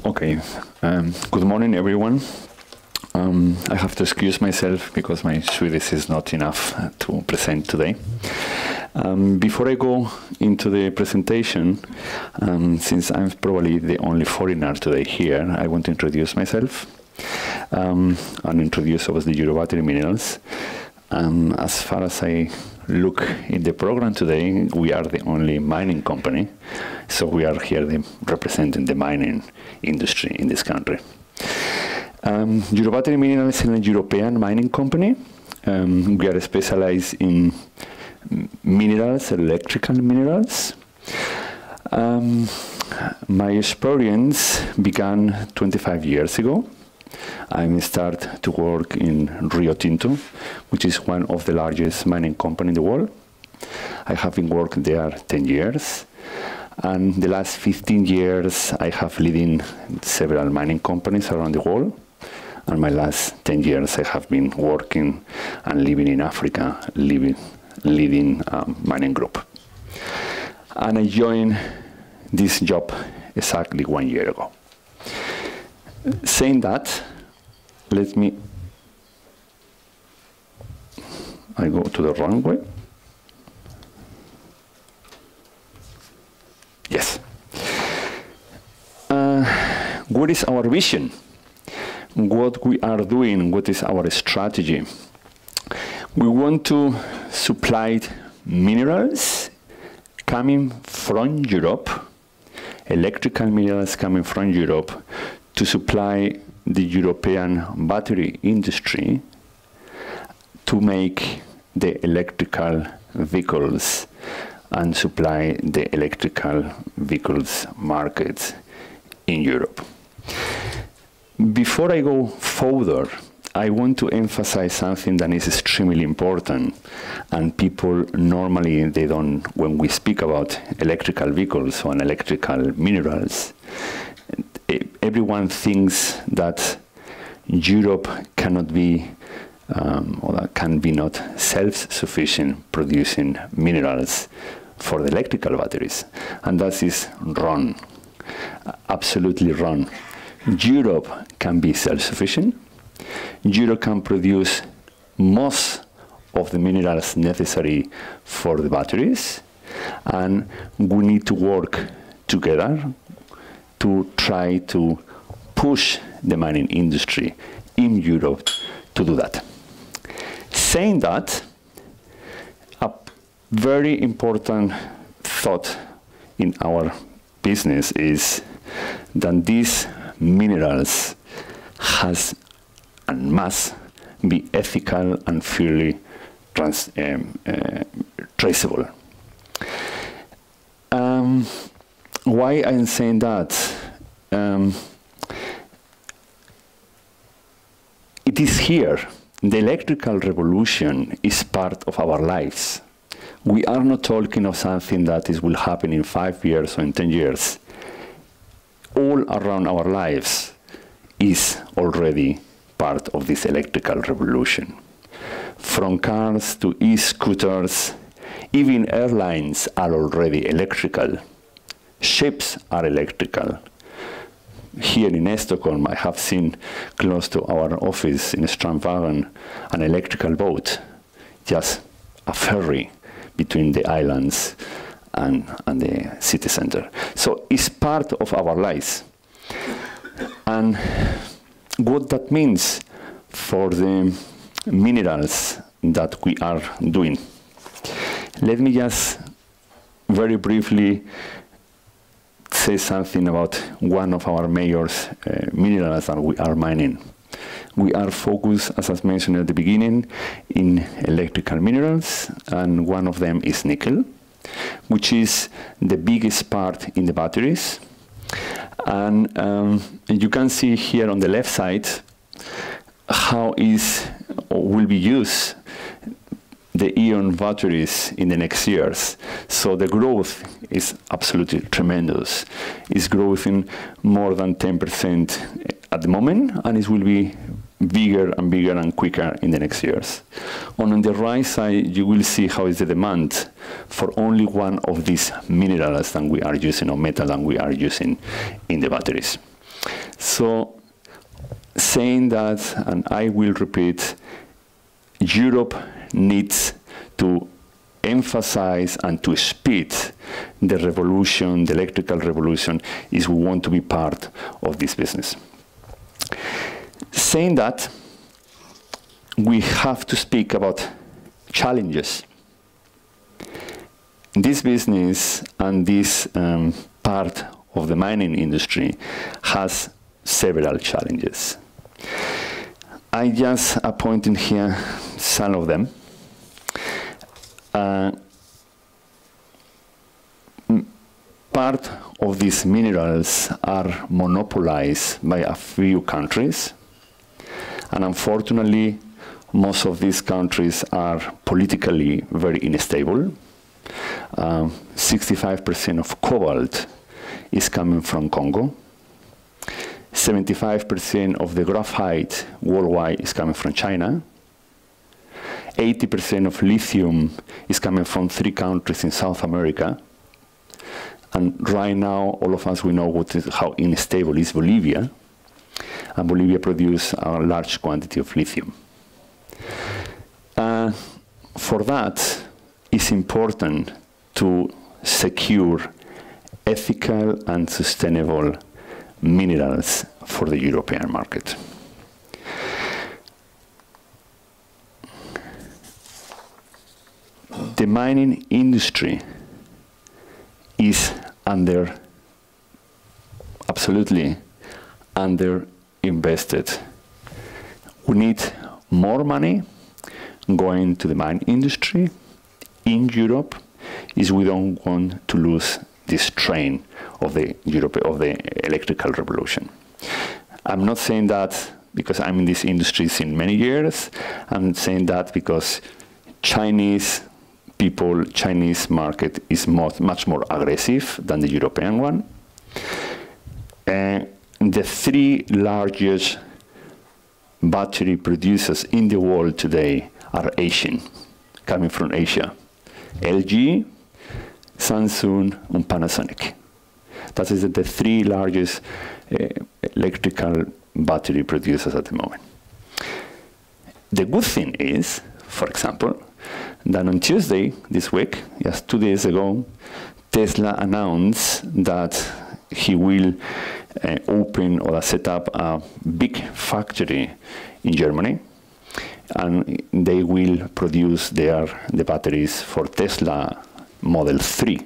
Okay, good morning everyone. I have to excuse myself because my Swedish is not enough to present today. Before I go into the presentation, since I'm probably the only foreigner today here, I want to introduce myself and introduce obviously Eurobattery minerals. As far as I look in the program today, we are the only mining company, so we are here representing the mining industry in this country. Eurobattery Minerals is a European mining company. We are specialized in minerals, electrical minerals. My experience began 25 years ago. I started to work in Rio Tinto, which is one of the largest mining companies in the world. I have been working there 10 years. And the last 15 years, I have leading several mining companies around the world. And my last 10 years, I have been working and living in Africa, leading a mining group. And I joined this job exactly 1 year ago. Saying that, I go to the wrong way. Yes. What is our vision? What we are doing? What is our strategy? We want to supply minerals coming from Europe, electrical minerals coming from Europe, to supply the European battery industry to make the electrical vehicles and supply the electrical vehicles markets in Europe. Before I go further, I want to emphasize something that is extremely important, and people normally, they don't, when we speak about electrical vehicles or electrical minerals, everyone thinks that Europe cannot be or that can be not self-sufficient producing minerals for the electrical batteries. And that is wrong, absolutely wrong. Europe can be self-sufficient. Europe can produce most of the minerals necessary for the batteries, and we need to work together to try to push the mining industry in Europe to do that. Saying that, a very important thought in our business is that these minerals has and must be ethical and fairly traceable. Why I'm saying that? It is here. The electrical revolution is part of our lives. We are not talking of something that will happen in 5 years or in 10 years. All around our lives is already part of this electrical revolution. From cars to e-scooters, even airlines are already electrical. Ships are electrical. Here in Stockholm, I have seen close to our office in Strandvägen an electrical boat, just a ferry between the islands and the city center. So it's part of our lives. And what that means for the minerals that we are doing. Let me just very briefly say something about one of our major minerals that we are mining. We are focused, as I mentioned at the beginning, in electrical minerals, and one of them is nickel, which is the biggest part in the batteries. And you can see here on the left side how will be used the ion batteries in the next years. So the growth is absolutely tremendous. It's growing more than 10% at the moment, and it will be bigger and quicker in the next years. On the right side, you will see how is the demand for only one of these minerals that we are using, or metal that we are using in the batteries. So saying that, and I will repeat, Europe needs to emphasize and to speed the revolution, the electrical revolution, if we want to be part of this business. Saying that, we have to speak about challenges. This business and this part of the mining industry has several challenges. I just appointed here some of them. Part of these minerals are monopolized by a few countries, and unfortunately, most of these countries are politically very unstable. 65% of cobalt is coming from Congo. 75% of the graphite worldwide is coming from China. 80% of lithium is coming from 3 countries in South America. And right now, all of us, we know how unstable is Bolivia. And Bolivia produces a large quantity of lithium. For that, it's important to secure ethical and sustainable minerals for the European market. The mining industry is absolutely under-invested. We need more money going to the mine industry in Europe, is we don't want to lose this train of the electrical revolution. I'm not saying that because I'm in this industry since many years. I'm saying that because Chinese market is much more aggressive than the European one. And the 3 largest battery producers in the world today are Asian, coming from Asia. LG, Samsung, and Panasonic. That is the 3 largest electrical battery producers at the moment. The good thing is, for example, that on Tuesday this week, just 2 days ago, Tesla announced that he will open or set up a big factory in Germany, and they will produce the batteries for Tesla Model 3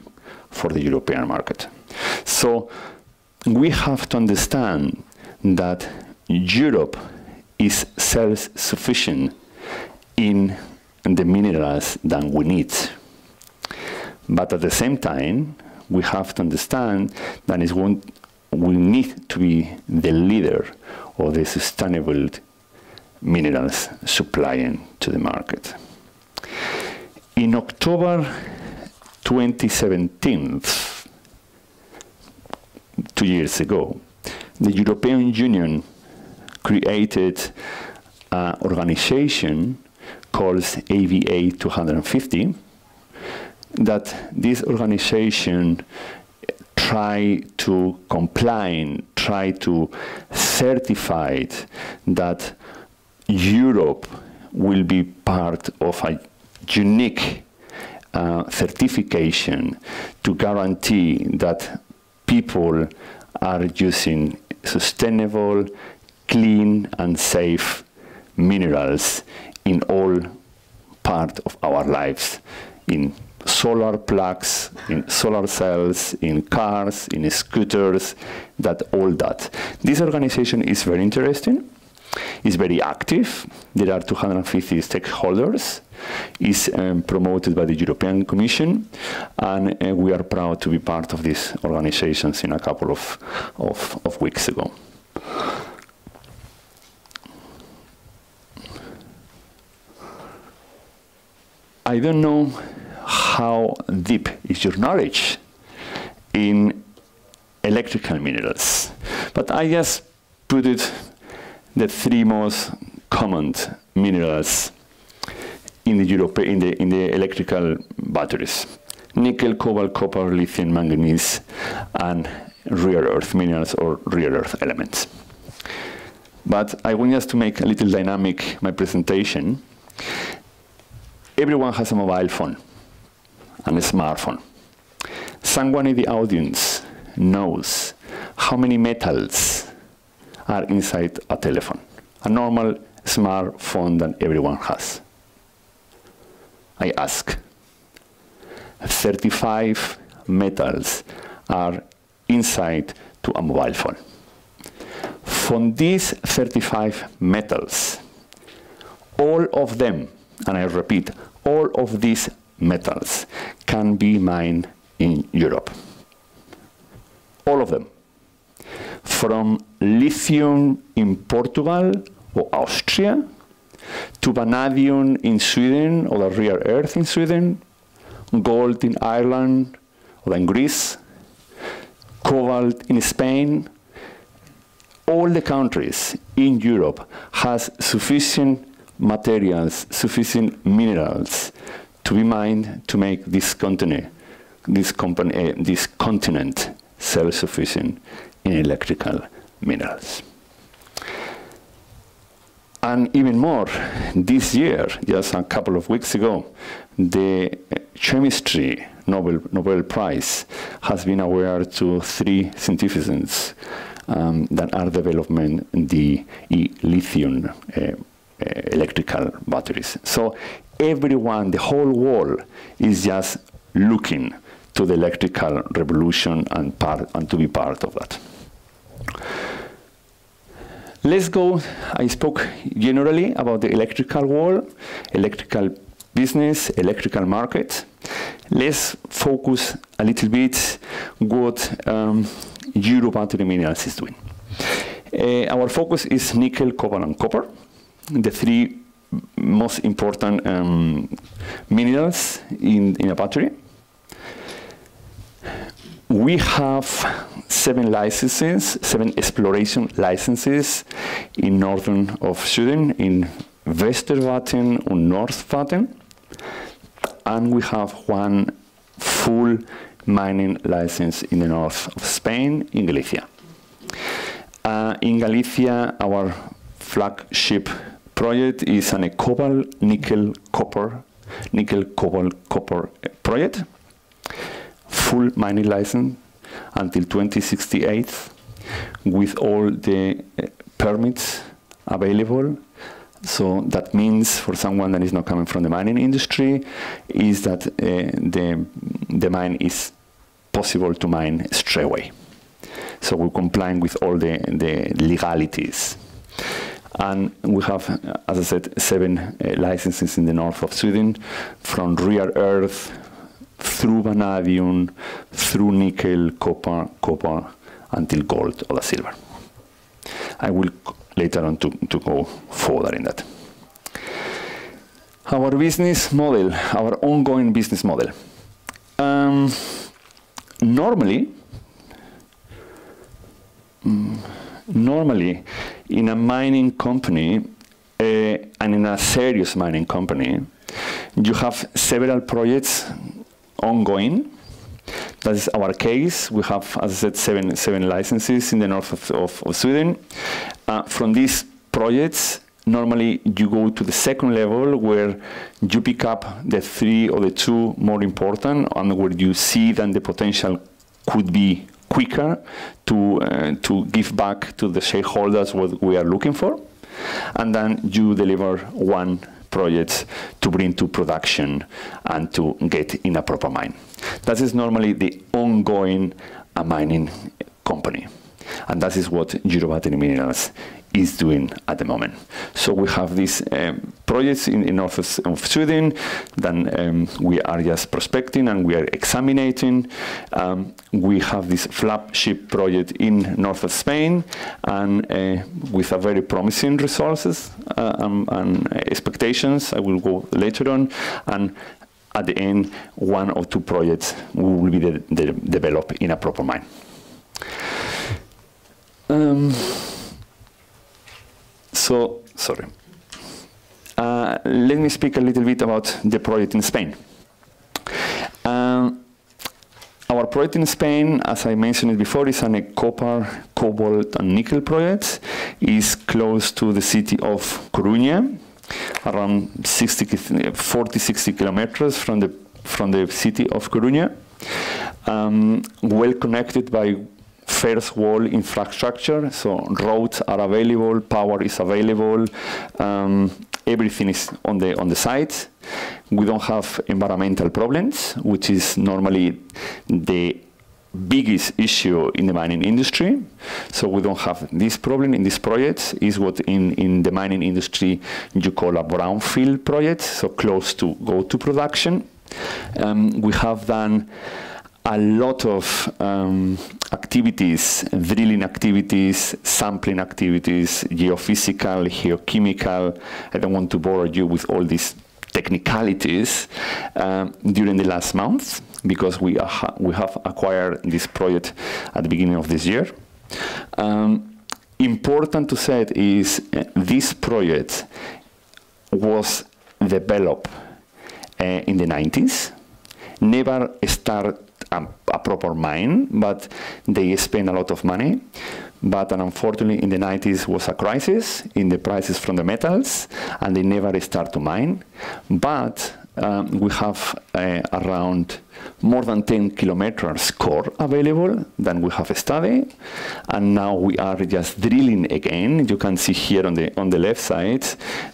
for the European market. So we have to understand that Europe is self-sufficient in the minerals that we need. But at the same time, we have to understand that we need to be the leader of the sustainable minerals supplying to the market. In October 2017, 2 years ago, the European Union created an organization called AVA 250, that this organization try to certify that Europe will be part of a unique certification to guarantee that people are using sustainable, clean, and safe minerals in all part of our lives, in solar plugs, in solar cells, in cars, in scooters, all that. This organization is very interesting. It's very active. There are 250 stakeholders. It's promoted by the European Commission, and we are proud to be part of this organization in a couple of weeks ago. I don't know how deep is your knowledge in electrical minerals, but I just put the 3 most common minerals in the electrical batteries: nickel, cobalt, copper, lithium, manganese, and rare earth minerals or rare earth elements. But I want just to make a little dynamic my presentation. Everyone has a mobile phone and a smartphone. Someone in the audience knows how many metals are inside a telephone, a normal smartphone that everyone has. I ask. 35 metals are inside to a mobile phone. From these 35 metals, all of them, and I repeat, all of these metals can be mined in Europe. All of them. From lithium in Portugal or Austria, to vanadium in Sweden or the rare earth in Sweden, gold in Ireland or in Greece, cobalt in Spain. All the countries in Europe has sufficient materials, sufficient minerals to be mined to make this continent self-sufficient in electrical minerals. And even more, this year, just a couple of weeks ago, the chemistry Nobel Prize has been awarded to 3 scientists that are developing the lithium electrical batteries. So everyone, the whole world, is just looking to the electrical revolution and to be part of that. Let's go, I spoke generally about the electrical world, electrical business, electrical market. Let's focus a little bit what Eurobattery Minerals is doing. Our focus is nickel, cobalt, and copper, the 3 most important minerals in a battery. We have 7 licenses, 7 exploration licenses in northern of Sweden, in Västerbotten and Norrbotten, and we have 1 full mining license in the north of Spain, in Galicia. In Galicia, our flagship project is a cobalt, nickel, cobalt, copper project. Full mining license until 2068, with all the permits available. So that means, for someone that is not coming from the mining industry, is that the mine is possible to mine straight away. So we're complying with all the legalities. And we have, as I said, 7 licenses in the north of Sweden, from rare earth, through vanadium, through nickel, copper, until gold or silver. I will later on to go further in that. Our business model, our ongoing business model. Normally, in a mining company, and in a serious mining company, you have several projects ongoing. That is our case. We have, as I said, 7 licenses in the north of Sweden. From these projects, normally you go to the second level, where you pick up the 3 or the 2 more important, and where you see that the potential could be quicker to give back to the shareholders what we are looking for. And then you deliver 1 project to bring to production and to get in a proper mine. That is normally the ongoing mining company. And that is what Eurobattery Minerals is doing at the moment. So we have these projects in north of Sweden. Then we are just prospecting and we are examining. We have this flagship project in north of Spain, and with a very promising resources and expectations. I will go later on. And at the end, 1 or 2 projects will be developed in a proper mine. Let me speak a little bit about the project in Spain. Our project in Spain, as I mentioned it before, is a copper, cobalt, and nickel project. It's close to the city of Coruña, around 40-60 kilometers from the city of Coruña. Well connected by first world infrastructure, so roads are available, power is available, everything is on the site. We don't have environmental problems, which is normally the biggest issue in the mining industry. So we don't have this problem in this project. Is what in the mining industry you call a brownfield project, so close to go to production. We have done a lot of activities, drilling activities, sampling activities, geophysical, geochemical. I don't want to bore you with all these technicalities during the last month, because we have acquired this project at the beginning of this year. Important to say is this project was developed in the 90s, never started a proper mine, but they spent a lot of money. But unfortunately, in the 90s was a crisis in the prices from the metals, and they never start to mine. But we have around more than 10 kilometers core available that we have studied, and now we are just drilling again. You can see here on the left side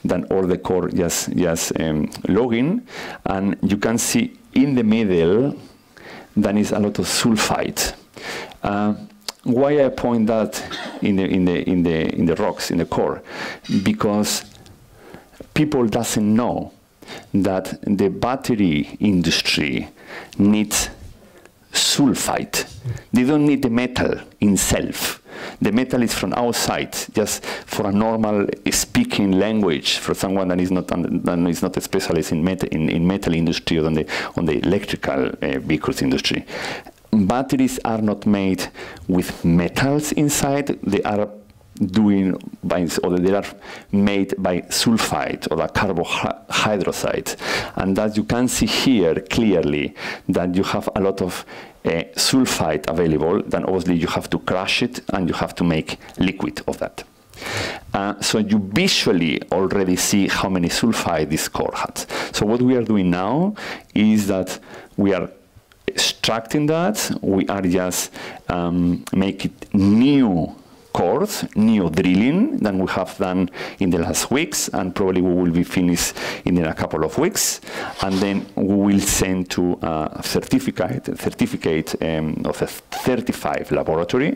that all the core just logging, and you can see in the middle there is a lot of sulfide. Why I point that in the rocks in the core? Because people doesn't know that the battery industry needs sulfide. They don't need the metal itself. The metal is from outside, just for a normal speaking language, for someone that is not a specialist in metal industry or on the electrical vehicles industry. Batteries are not made with metals inside. They are they are made by sulfide or a carbohydroxide, and that you can see here clearly that you have a lot of sulfide available. Then obviously you have to crush it and you have to make liquid of that. So you visually already see how many sulfide this core has. So what we are doing now is that we are extracting that. We are just making new cores, new drilling that we have done in the last weeks, and probably we will be finished in a couple of weeks, and then we will send to a certificate of a certified laboratory.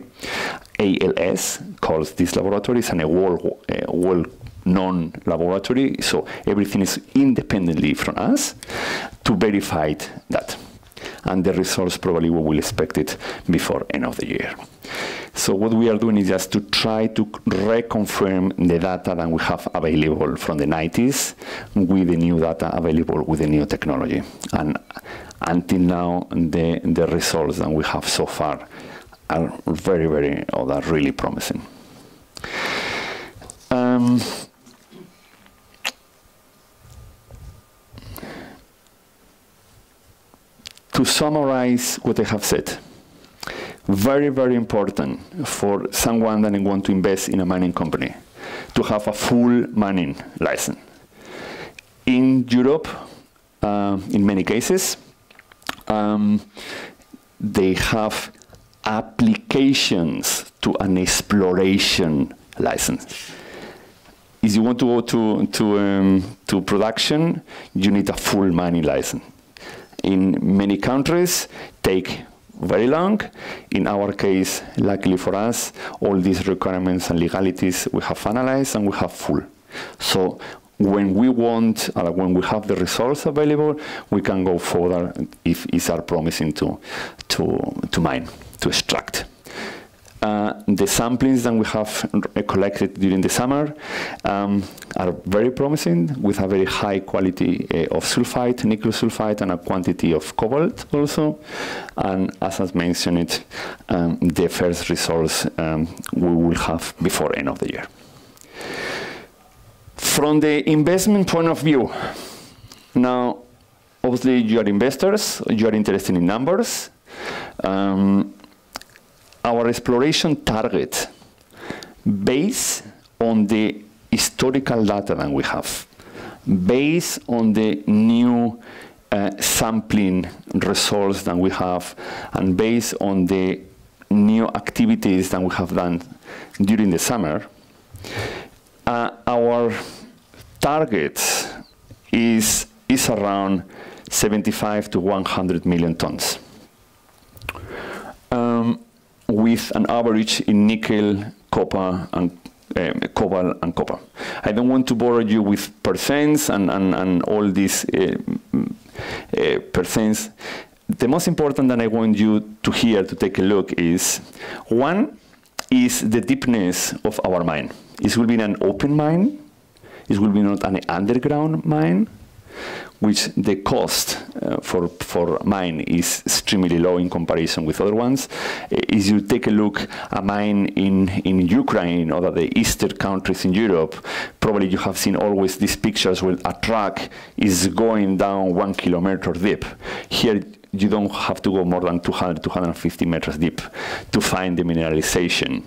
ALS calls this laboratory. It's a world-known laboratory, so everything is independently from us to verify that. And the results probably we will expect it before end of the year. So what we are doing is just to try to reconfirm the data that we have available from the 90s with the new data available with the new technology. And until now, the results that we have so far are are really promising. To summarize what I have said, very important for someone that wants to invest in a mining company to have a full mining license. In Europe, in many cases, they have applications to an exploration license. If you want to go to production, you need a full mining license. In many countries, take very long. In our case, luckily for us, all these requirements and legalities we have analyzed and we have full. So when we want, when we have the results available, we can go further if it's are promising to mine, to extract. The samplings that we have collected during the summer are very promising, with a very high quality of sulfide, nickel sulfide, and a quantity of cobalt also. And as I mentioned, the first results we will have before end of the year. From the investment point of view, now, obviously you are investors, you are interested in numbers. Our exploration target, based on the historical data that we have, based on the new sampling results that we have, and based on the new activities that we have done during the summer, our target is around 75 to 100 million tons, with an average in nickel, copper, and cobalt and copper. I don't want to bore you with percents and all these percents. The most important that I want you to hear, to take a look, is one is the deepness of our mine. It will be an open mine. It will be not an underground mine, which the cost for mine is extremely low in comparison with other ones. If you take a look a mine in Ukraine or the eastern countries in Europe, probably you have seen always these pictures where a truck is going down 1 kilometer deep. Here you don't have to go more than 200, 250 meters deep to find the mineralization.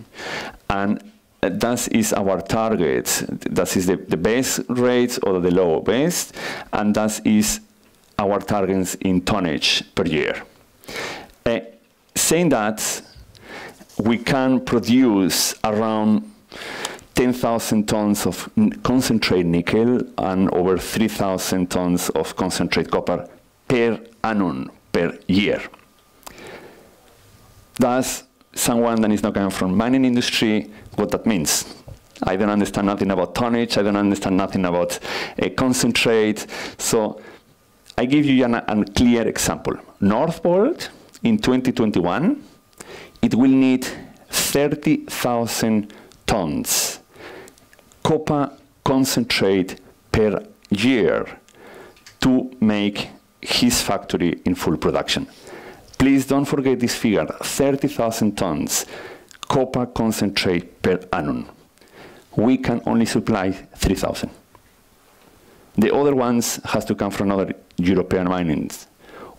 And that is our target. That is the base rates or the low base, and that is our targets in tonnage per year. Saying that, we can produce around 10,000 tons of concentrate nickel and over 3,000 tons of concentrate copper per annum, per year. That's someone that is not coming from mining industry, what that means. I don't understand nothing about tonnage. I don't understand nothing about concentrate. So I give you a clear example. Northvolt in 2021, it will need 30,000 tons copper concentrate per year to make his factory in full production. Please don't forget this figure, 30,000 tons copper concentrate per annum. We can only supply 3,000. The other ones has to come from other European minings,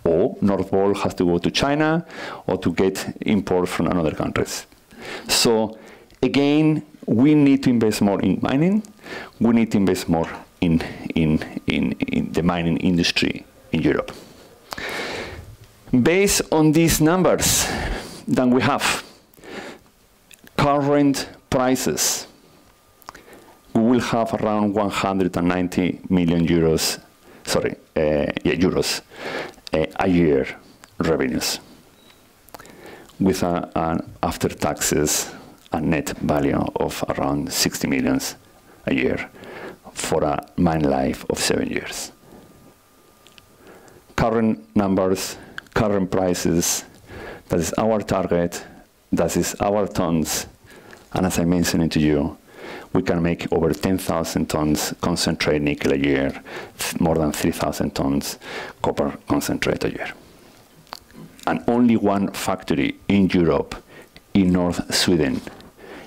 or Northvolt has to go to China or to get import from other countries. So again, we need to invest more in mining. We need to invest more in the mining industry in Europe. Based on these numbers that we have, current prices, we will have around 190 million euros, euros a year revenues, with an after taxes a net value of around 60 millions a year for a mine life of 7 years. Current numbers, current prices, that is our target, that is our tons, and as I mentioned to you, we can make over 10,000 tons concentrate nickel a year, more than 3,000 tons copper concentrate a year. And only one factory in Europe, in North Sweden,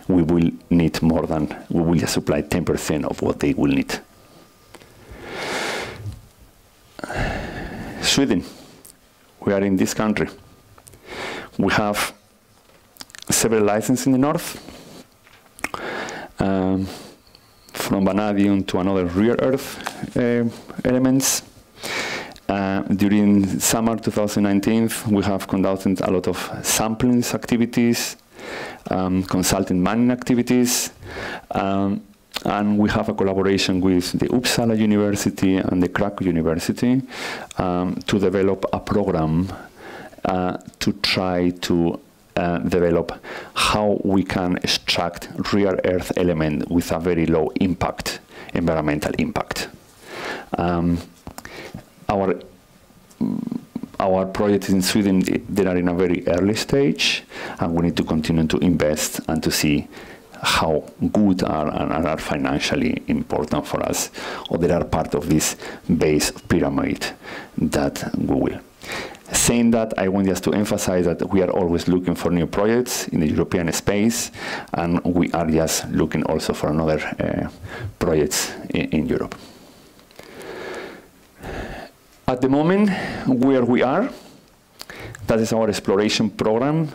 we will need more than, we will just supply 10% of what they will need. Sweden, we are in this country. We have several licenses in the north, from vanadium to another rare earth elements. During summer 2019, we have conducted a lot of sampling activities, consulting mining activities, and we have a collaboration with the Uppsala University and the Krakow University to develop a program to try to develop how we can extract rare earth element with a very low impact, environmental impact. Our projects in Sweden, they are in a very early stage, and we need to continue to invest and to see how good and are financially important for us, or they are part of this base pyramid that we will. Saying that, I want just to emphasize that we are always looking for new projects in the European space, and we are just looking also for another projects in Europe. At the moment, where we are, That is our exploration program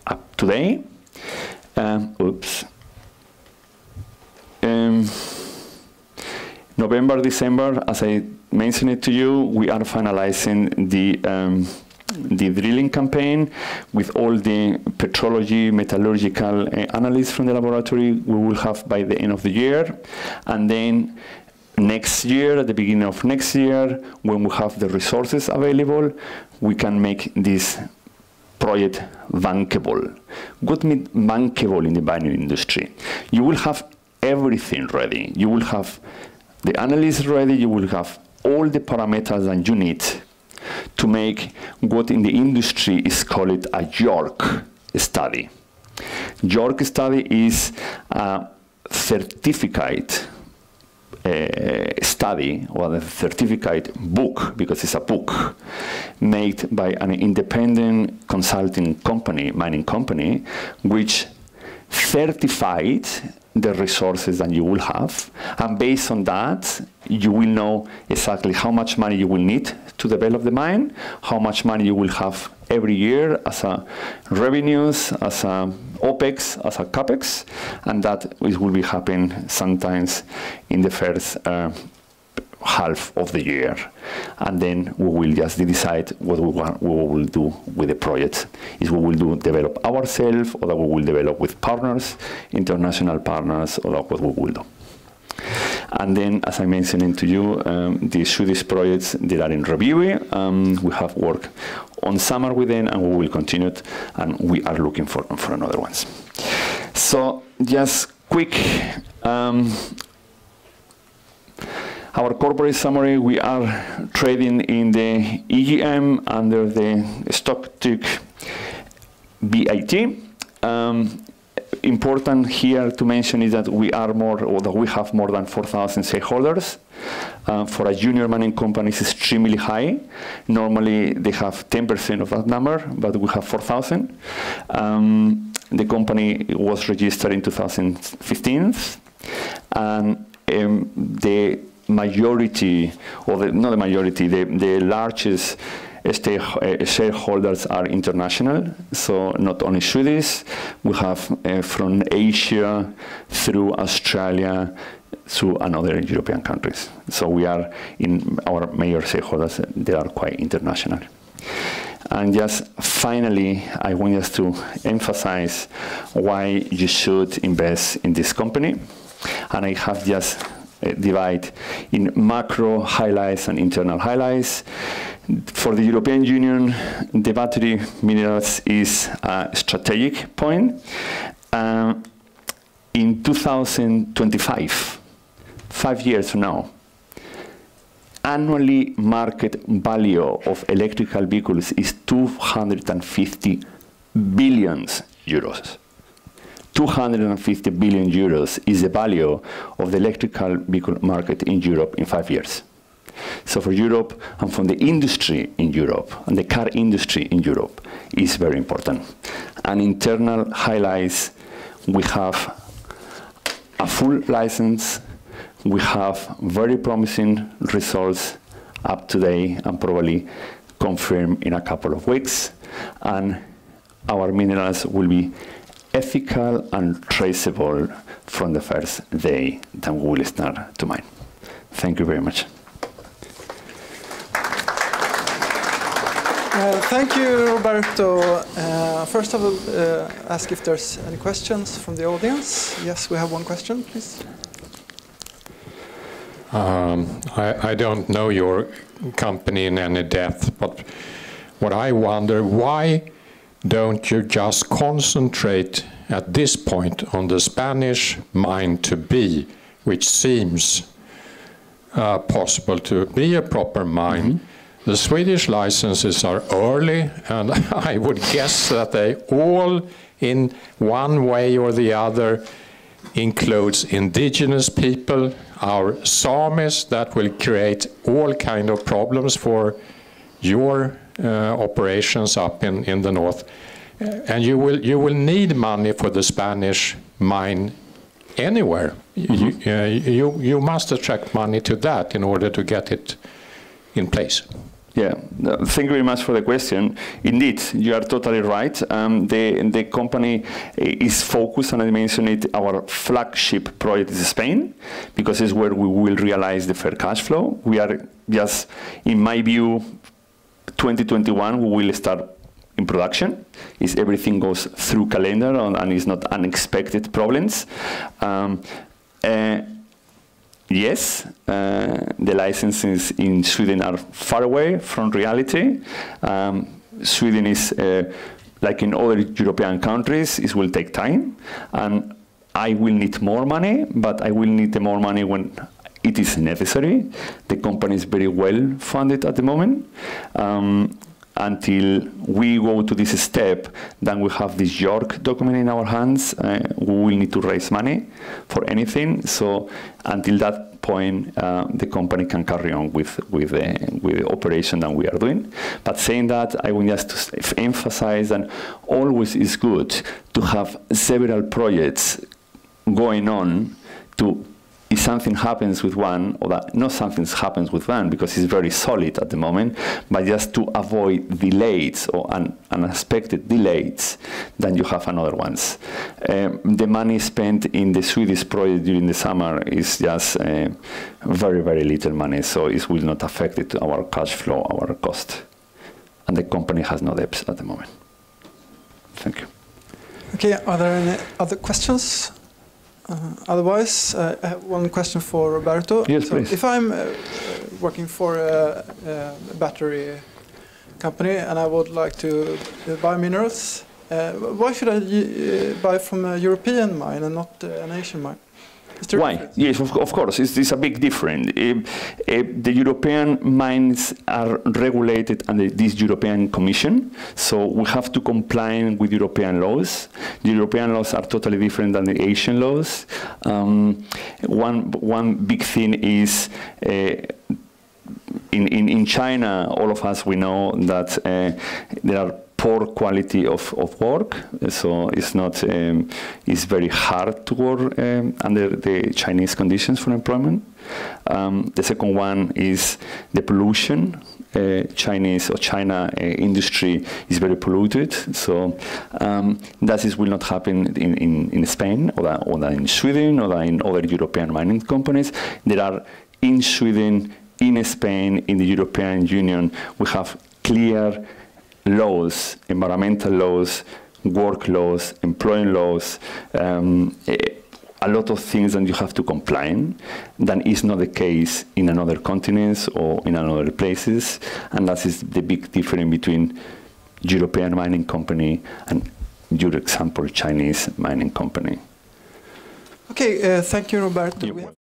up today. November, December, as I mentioned it to you, we are finalizing the drilling campaign with all the petrology, metallurgical analysts from the laboratory we will have by the end of the year. And then next year, at the beginning of next year, when we have the resources available, we can make this project bankable. What means bankable in the mining industry? You will have everything ready. You will have the analysts ready. You will have all the parameters that you need to make what in the industry is called a York study. York study is a certificate study, or a certificate book, because it's a book made by an independent consulting company, mining company, which certified the resources that you will have, and based on that, you will know exactly how much money you will need to develop the mine, how much money you will have every year as a revenues, as a OPEX, as a CAPEX, and that will be happening sometimes in the first half of the year. And then we will just decide what we will do with the project. Is we will develop ourselves, or that we will develop with partners, international partners, or what we will do. And then, as I mentioned to you, the Swedish projects that are in review, we have worked on summer with them, and we will continue it, and we are looking for another ones. So just quick, our corporate summary: we are trading in the EGM under the stock tick BIT. Important here to mention is that we are we have more than 4,000 shareholders. For a junior mining company, it's extremely high. Normally, they have 10% of that number, but we have 4,000. The company was registered in 2015, and the majority, or not the majority, the largest shareholders are international, so not only Swedish. We have from Asia through Australia through another European countries. So we are in our major shareholders, they are quite international. And just finally, I want us to emphasize why you should invest in this company. And I have just divided in macro highlights and internal highlights. For the European Union, the battery minerals is a strategic point. In 2025, 5 years from now, annually market value of electrical vehicles is 250 billion euros. 250 billion euros is the value of the electrical vehicle market in Europe in 5 years. So for Europe, and from the industry in Europe, and the car industry in Europe, is very important. And internal highlights: we have a full license, we have very promising results up to date, and probably confirmed in a couple of weeks. And our minerals will be ethical and traceable from the first day that we will start to mine. Thank you very much. Thank you, Roberto. First I will ask if there's any questions from the audience. Yes, we have one question, please. I don't know your company in any depth, but what I wonder, why don't you just concentrate at this point on the Spanish mine to be, which seems possible to be a proper mine? Mm-hmm. The Swedish licenses are early, and I would guess that they all, in one way or the other, includes indigenous people, our Samis, that will create all kind of problems for your operations up in the north. And you will need money for the Spanish mine anywhere. Mm-hmm. You must attract money to that in order to get it in place. Yeah, thank you very much for the question. Indeed, you are totally right. The company is focused, and I mentioned it, our flagship project is Spain, because it's where we will realize the fair cash flow. We are just, in my view, 2021, we will start in production. If everything goes through calendar and it's not unexpected problems. Yes, the licenses in Sweden are far away from reality. Sweden is, like in other European countries, it will take time. And I will need more money, but I will need the more money when it is necessary. The company is very well funded at the moment. Until we go to this step, then we have this York document in our hands. We will need to raise money for anything. So until that point, the company can carry on with the operation that we are doing. But saying that, I want just to emphasize that always is good to have several projects going on to, if something happens with one, or that not something happens with one because it's very solid at the moment, but just to avoid delays or unexpected delays, then you have another ones. The money spent in the Swedish project during the summer is just very, very little money, so it will not affect our cash flow, our cost. And the company has no debts at the moment. Thank you. Okay, are there any other questions? Otherwise, I have one question for Roberto. Yes, so please. If I'm working for a battery company and I would like to buy minerals, why should I buy from a European mine and not an Asian mine? Why? Yes, of course. It's a big difference. The European mines are regulated under this European Commission, so we have to comply with European laws. The European laws are totally different than the Asian laws. One big thing is in China, all of us, we know that there are poor quality of work, so it's not. It's very hard to work under the Chinese conditions for employment. The second one is the pollution. Chinese or China industry is very polluted, so that will not happen in Spain or in Sweden or in other European mining companies. There are in Sweden, in Spain, in the European Union, we have clear laws, environmental laws, work laws, employment laws, a lot of things that you have to comply in. That is not the case in another continents or in other places, and that is the big difference between European mining company and, for example, Chinese mining company. Okay, thank you, Roberto.